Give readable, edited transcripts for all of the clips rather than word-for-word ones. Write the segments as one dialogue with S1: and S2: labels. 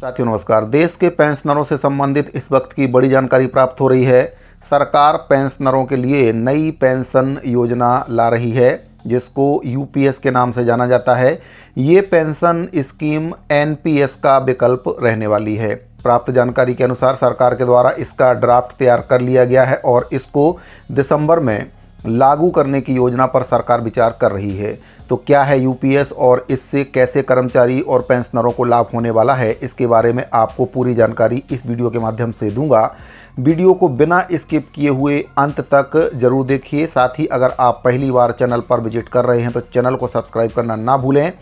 S1: साथियों नमस्कार। देश के पेंशनरों से संबंधित इस वक्त की बड़ी जानकारी प्राप्त हो रही है। सरकार पेंशनरों के लिए नई पेंशन योजना ला रही है जिसको यूपीएस के नाम से जाना जाता है। ये पेंशन स्कीम एनपीएस का विकल्प रहने वाली है। प्राप्त जानकारी के अनुसार सरकार के द्वारा इसका ड्राफ्ट तैयार कर लिया गया है और इसको दिसंबर में लागू करने की योजना पर सरकार विचार कर रही है। तो क्या है यूपीएस और इससे कैसे कर्मचारी और पेंशनरों को लाभ होने वाला है, इसके बारे में आपको पूरी जानकारी इस वीडियो के माध्यम से दूंगा। वीडियो को बिना स्किप किए हुए अंत तक जरूर देखिए। साथ ही अगर आप पहली बार चैनल पर विजिट कर रहे हैं तो चैनल को सब्सक्राइब करना ना भूलें।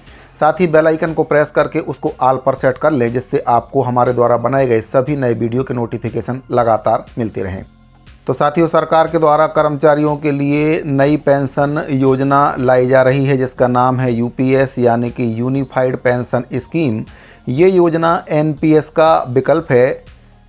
S1: साथ ही बेल आइकन को प्रेस करके उसको ऑल पर सेट कर लें, जिससे आपको हमारे द्वारा बनाए गए सभी नए वीडियो के नोटिफिकेशन लगातार मिलते रहें। तो साथियों, सरकार के द्वारा कर्मचारियों के लिए नई पेंशन योजना लाई जा रही है जिसका नाम है यूपीएस यानी कि यूनिफाइड पेंशन स्कीम। ये योजना एनपीएस का विकल्प है।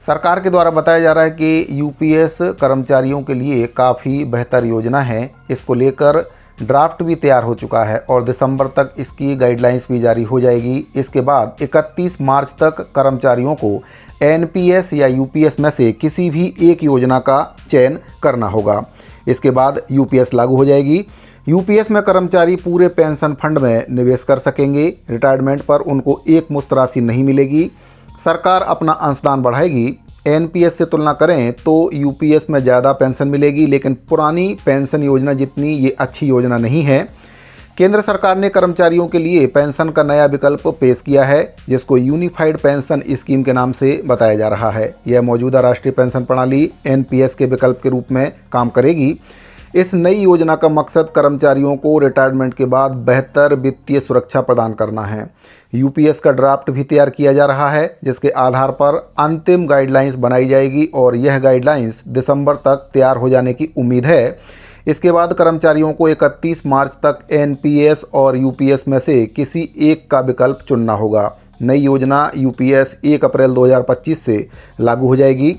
S1: सरकार के द्वारा बताया जा रहा है कि यूपीएस कर्मचारियों के लिए काफ़ी बेहतर योजना है। इसको लेकर ड्राफ्ट भी तैयार हो चुका है और दिसंबर तक इसकी गाइडलाइंस भी जारी हो जाएगी। इसके बाद 31 मार्च तक कर्मचारियों को एनपीएस या यूपीएस में से किसी भी एक योजना का चयन करना होगा। इसके बाद यूपीएस लागू हो जाएगी। यूपीएस में कर्मचारी पूरे पेंशन फंड में निवेश कर सकेंगे। रिटायरमेंट पर उनको एक मुश्त राशि नहीं मिलेगी। सरकार अपना अंशदान बढ़ाएगी। एनपीएस से तुलना करें तो यूपीएस में ज़्यादा पेंशन मिलेगी, लेकिन पुरानी पेंशन योजना जितनी ये अच्छी योजना नहीं है। केंद्र सरकार ने कर्मचारियों के लिए पेंशन का नया विकल्प पेश किया है जिसको यूनिफाइड पेंशन स्कीम के नाम से बताया जा रहा है। यह मौजूदा राष्ट्रीय पेंशन प्रणाली एनपीएस के विकल्प के रूप में काम करेगी। इस नई योजना का मकसद कर्मचारियों को रिटायरमेंट के बाद बेहतर वित्तीय सुरक्षा प्रदान करना है। यूपीएस का ड्राफ्ट भी तैयार किया जा रहा है जिसके आधार पर अंतिम गाइडलाइंस बनाई जाएगी और यह गाइडलाइंस दिसंबर तक तैयार हो जाने की उम्मीद है। इसके बाद कर्मचारियों को 31 मार्च तक एनपीएस और यूपीएस में से किसी एक का विकल्प चुनना होगा। नई योजना यूपीएस 1 अप्रैल 2025 से लागू हो जाएगी।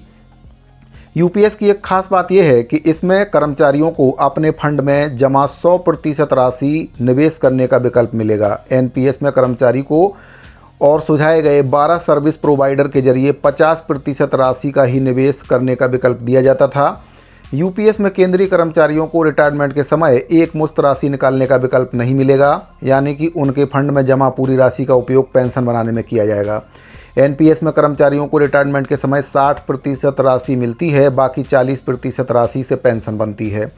S1: यूपीएस की एक खास बात यह है कि इसमें कर्मचारियों को अपने फंड में जमा 100% राशि निवेश करने का विकल्प मिलेगा। एनपीएस में कर्मचारी को और सुझाए गए 12 सर्विस प्रोवाइडर के जरिए 50% राशि का ही निवेश करने का विकल्प दिया जाता था। यूपीएस में केंद्रीय कर्मचारियों को रिटायरमेंट के समय एक मुश्त राशि निकालने का विकल्प नहीं मिलेगा, यानी कि उनके फंड में जमा पूरी राशि का उपयोग पेंशन बनाने में किया जाएगा। एनपीएस में कर्मचारियों को रिटायरमेंट के समय 60% राशि मिलती है, बाकी 40% राशि से पेंशन बनती है।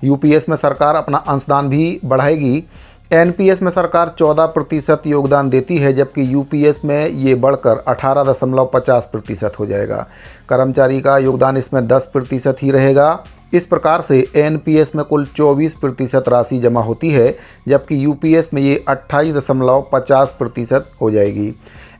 S1: यूपीएस में सरकार अपना अंशदान भी बढ़ाएगी। एनपीएस में सरकार 14% योगदान देती है, जबकि यूपीएस में ये बढ़कर 18.50% हो जाएगा। कर्मचारी का योगदान इसमें 10% ही रहेगा। इस प्रकार से एनपीएस में कुल 24% राशि जमा होती है, जबकि यूपीएस में ये 28.50% हो जाएगी।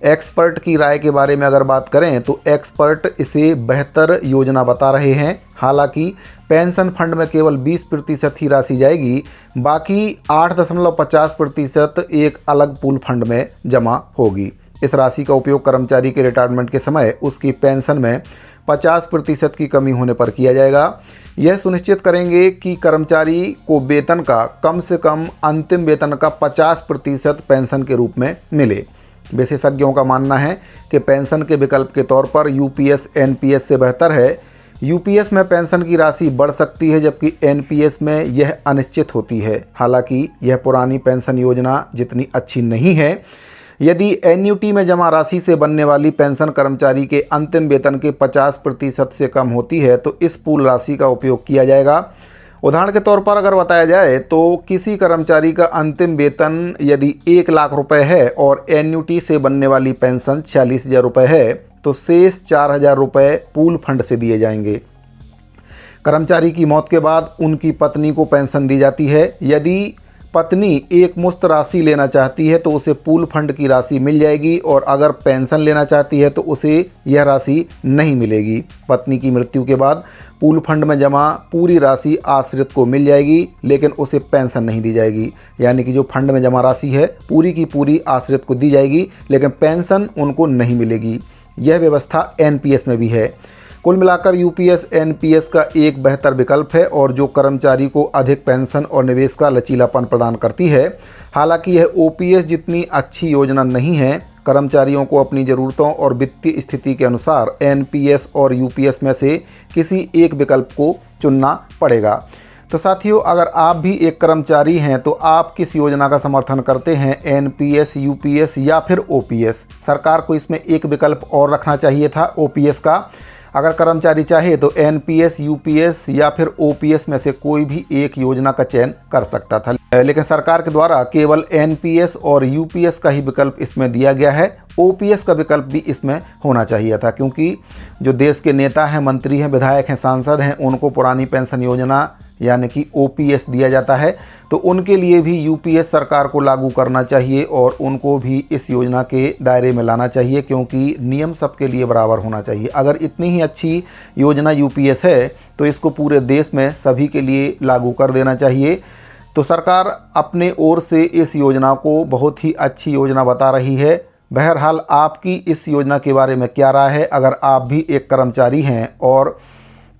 S1: एक्सपर्ट की राय के बारे में अगर बात करें तो एक्सपर्ट इसे बेहतर योजना बता रहे हैं। हालांकि पेंशन फंड में केवल 20% ही राशि जाएगी, बाकी 8.50% एक अलग पूल फंड में जमा होगी। इस राशि का उपयोग कर्मचारी के रिटायरमेंट के समय उसकी पेंशन में 50% की कमी होने पर किया जाएगा। यह सुनिश्चित करेंगे कि कर्मचारी को वेतन का कम से कम अंतिम वेतन का 50% पेंशन के रूप में मिले। विशेषज्ञों का मानना है कि पेंशन के विकल्प के तौर पर यूपीएस एनपीएस से बेहतर है। यूपीएस में पेंशन की राशि बढ़ सकती है, जबकि एनपीएस में यह अनिश्चित होती है। हालांकि यह पुरानी पेंशन योजना जितनी अच्छी नहीं है। यदि एन्युटी में जमा राशि से बनने वाली पेंशन कर्मचारी के अंतिम वेतन के 50% से कम होती है तो इस पूल राशि का उपयोग किया जाएगा। उदाहरण के तौर पर अगर बताया जाए तो किसी कर्मचारी का अंतिम वेतन यदि 1 लाख रुपए है और एन्युटी से बनने वाली पेंशन 46,000 रुपये है तो शेष 4,000 रुपये पूल फंड से दिए जाएंगे। कर्मचारी की मौत के बाद उनकी पत्नी को पेंशन दी जाती है। यदि पत्नी एक मुश्त राशि लेना चाहती है तो उसे पूल फंड की राशि मिल जाएगी, और अगर पेंशन लेना चाहती है तो उसे यह राशि नहीं मिलेगी। पत्नी की मृत्यु के बाद पूल फंड में जमा पूरी राशि आश्रित को मिल जाएगी, लेकिन उसे पेंशन नहीं दी जाएगी। यानी कि जो फंड में जमा राशि है पूरी की पूरी आश्रित को दी जाएगी, लेकिन पेंशन उनको नहीं मिलेगी। यह व्यवस्था एनपीएस में भी है। कुल मिलाकर यूपीएस एनपीएस का एक बेहतर विकल्प है और जो कर्मचारी को अधिक पेंशन और निवेश का लचीलापन प्रदान करती है। हालांकि यह ओपीएस जितनी अच्छी योजना नहीं है। कर्मचारियों को अपनी ज़रूरतों और वित्तीय स्थिति के अनुसार एनपीएस और यूपीएस में से किसी एक विकल्प को चुनना पड़ेगा। तो साथियों, अगर आप भी एक कर्मचारी हैं तो आप किस योजना का समर्थन करते हैं, एनपीएस, यूपीएस या फिर ओपीएस? सरकार को इसमें एक विकल्प और रखना चाहिए था, ओपीएस का। अगर कर्मचारी चाहे तो एनपीएस, यूपीएस या फिर ओपीएस में से कोई भी एक योजना का चयन कर सकता था, लेकिन सरकार के द्वारा केवल एनपीएस और यूपीएस का ही विकल्प इसमें दिया गया है। ओपीएस का विकल्प भी इसमें होना चाहिए था, क्योंकि जो देश के नेता हैं, मंत्री हैं, विधायक हैं, सांसद हैं, उनको पुरानी पेंशन योजना यानी कि ओपीएस दिया जाता है, तो उनके लिए भी यूपीएस सरकार को लागू करना चाहिए और उनको भी इस योजना के दायरे में लाना चाहिए, क्योंकि नियम सबके लिए बराबर होना चाहिए। अगर इतनी ही अच्छी योजना यूपीएस है तो इसको पूरे देश में सभी के लिए लागू कर देना चाहिए। तो सरकार अपने ओर से इस योजना को बहुत ही अच्छी योजना बता रही है। बहरहाल, आपकी इस योजना के बारे में क्या राय है? अगर आप भी एक कर्मचारी हैं और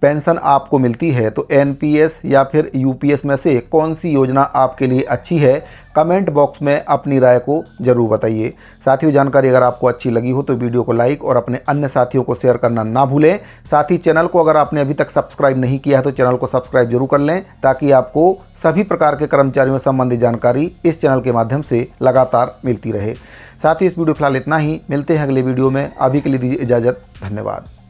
S1: पेंशन आपको मिलती है तो एनपीएस या फिर यूपीएस में से कौन सी योजना आपके लिए अच्छी है? कमेंट बॉक्स में अपनी राय को ज़रूर बताइए। साथियों, जानकारी अगर आपको अच्छी लगी हो तो वीडियो को लाइक और अपने अन्य साथियों को शेयर करना ना भूलें। साथ ही चैनल को अगर आपने अभी तक सब्सक्राइब नहीं किया है तो चैनल को सब्सक्राइब जरूर कर लें, ताकि आपको सभी प्रकार के कर्मचारियों से संबंधित जानकारी इस चैनल के माध्यम से लगातार मिलती रहे। साथ ही इस वीडियो फिलहाल इतना ही। मिलते हैं अगले वीडियो में। अभी के लिए दीजिए इजाज़त। धन्यवाद।